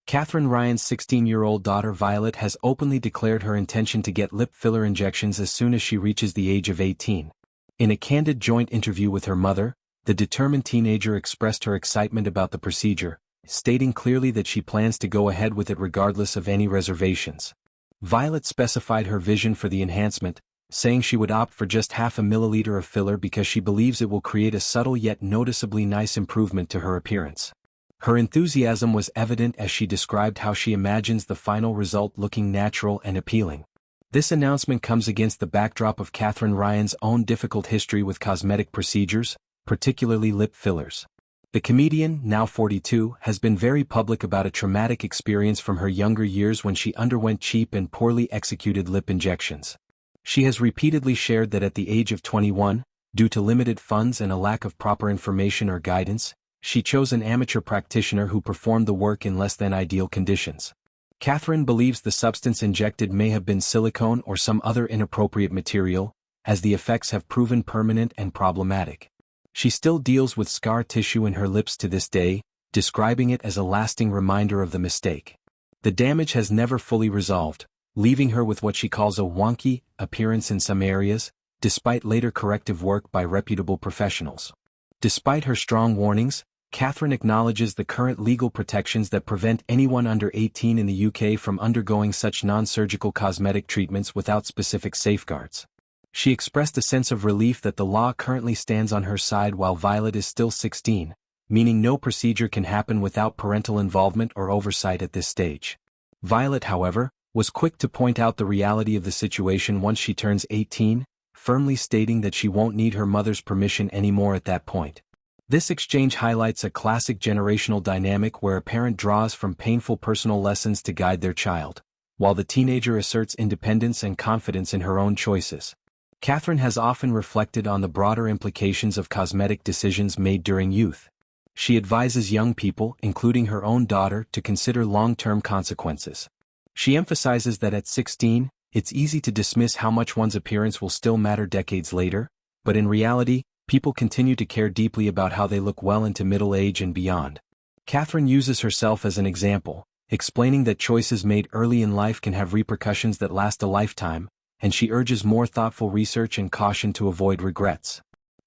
Katherine Ryan's 16-year-old daughter Violet has openly declared her intention to get lip filler injections as soon as she reaches the age of 18. In a candid joint interview with her mother, the determined teenager expressed her excitement about the procedure, stating clearly that she plans to go ahead with it regardless of any reservations. Violet specified her vision for the enhancement, saying she would opt for just half a milliliter of filler because she believes it will create a subtle yet noticeably nice improvement to her appearance. Her enthusiasm was evident as she described how she imagines the final result looking natural and appealing. This announcement comes against the backdrop of Katherine Ryan's own difficult history with cosmetic procedures, particularly lip fillers. The comedian, now 42, has been very public about a traumatic experience from her younger years when she underwent cheap and poorly executed lip injections. She has repeatedly shared that at the age of 21, due to limited funds and a lack of proper information or guidance, she chose an amateur practitioner who performed the work in less than ideal conditions. Katherine believes the substance injected may have been silicone or some other inappropriate material, as the effects have proven permanent and problematic. She still deals with scar tissue in her lips to this day, describing it as a lasting reminder of the mistake. The damage has never fully resolved, leaving her with what she calls a wonky appearance in some areas, despite later corrective work by reputable professionals. Despite her strong warnings, Katherine acknowledges the current legal protections that prevent anyone under 18 in the UK from undergoing such non-surgical cosmetic treatments without specific safeguards. She expressed a sense of relief that the law currently stands on her side while Violet is still 16, meaning no procedure can happen without parental involvement or oversight at this stage. Violet, however, was quick to point out the reality of the situation once she turns 18, firmly stating that she won't need her mother's permission anymore at that point. This exchange highlights a classic generational dynamic where a parent draws from painful personal lessons to guide their child, while the teenager asserts independence and confidence in her own choices. Katherine has often reflected on the broader implications of cosmetic decisions made during youth. She advises young people, including her own daughter, to consider long-term consequences. She emphasizes that at 16, it's easy to dismiss how much one's appearance will still matter decades later, but in reality, people continue to care deeply about how they look well into middle age and beyond. Katherine uses herself as an example, explaining that choices made early in life can have repercussions that last a lifetime, and she urges more thoughtful research and caution to avoid regrets.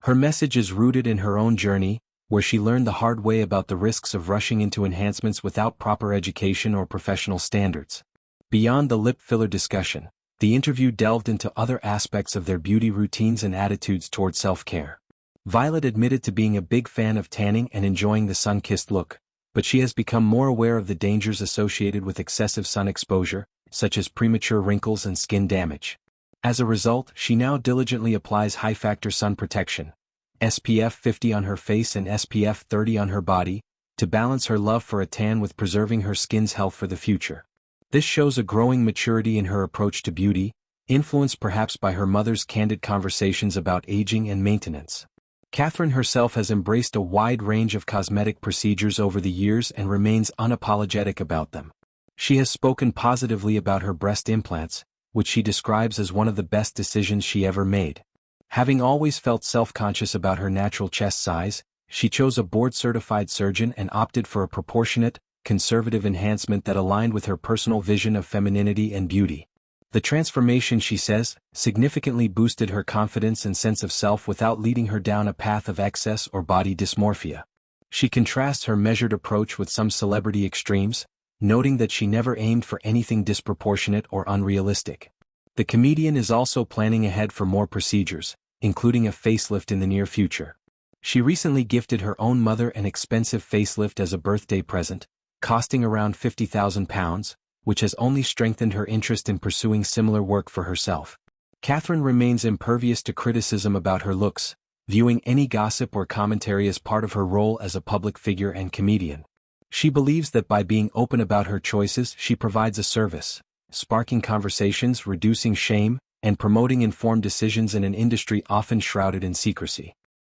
Her message is rooted in her own journey, where she learned the hard way about the risks of rushing into enhancements without proper education or professional standards. Beyond the lip filler discussion, the interview delved into other aspects of their beauty routines and attitudes toward self-care. Violet admitted to being a big fan of tanning and enjoying the sun-kissed look, but she has become more aware of the dangers associated with excessive sun exposure, such as premature wrinkles and skin damage. As a result, she now diligently applies high-factor sun protection, SPF 50 on her face and SPF 30 on her body, to balance her love for a tan with preserving her skin's health for the future. This shows a growing maturity in her approach to beauty, influenced perhaps by her mother's candid conversations about aging and maintenance. Katherine herself has embraced a wide range of cosmetic procedures over the years and remains unapologetic about them. She has spoken positively about her breast implants, which she describes as one of the best decisions she ever made. Having always felt self-conscious about her natural chest size, she chose a board-certified surgeon and opted for a proportionate, conservative enhancement that aligned with her personal vision of femininity and beauty. The transformation, she says, significantly boosted her confidence and sense of self without leading her down a path of excess or body dysmorphia. She contrasts her measured approach with some celebrity extremes, noting that she never aimed for anything disproportionate or unrealistic. The comedian is also planning ahead for more procedures, including a facelift in the near future. She recently gifted her own mother an expensive facelift as a birthday present, costing around £50,000, which has only strengthened her interest in pursuing similar work for herself. Katherine remains impervious to criticism about her looks, viewing any gossip or commentary as part of her role as a public figure and comedian. She believes that by being open about her choices, she provides a service, sparking conversations, reducing shame, and promoting informed decisions in an industry often shrouded in secrecy.